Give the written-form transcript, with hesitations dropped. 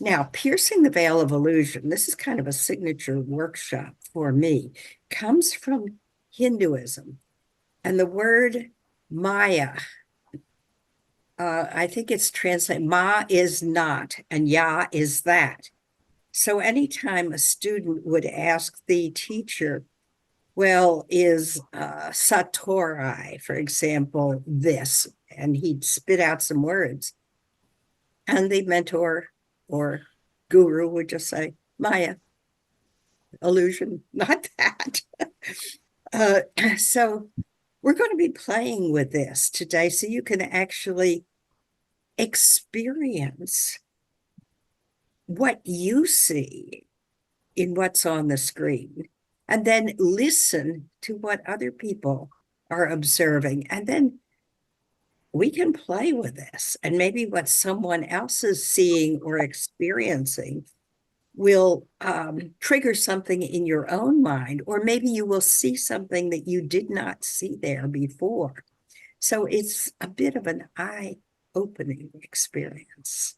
Now, piercing the veil of illusion, this is kind of a signature workshop for me, comes from Hinduism. And the word Maya, I think it's translated, Ma is not, and Ya is that. So anytime a student would ask the teacher, well, is Satori, for example, this? And he'd spit out some words. And the mentor or guru would just say, Maya, illusion, not that. Uh, so we're going to be playing with this today so you can actually experience what you see in what's on the screen and then listen to what other people are observing. And then we can play with this. And maybe what someone else is seeing or experiencing will trigger something in your own mind, or maybe you will see something that you did not see there before. So it's a bit of an eye-opening experience.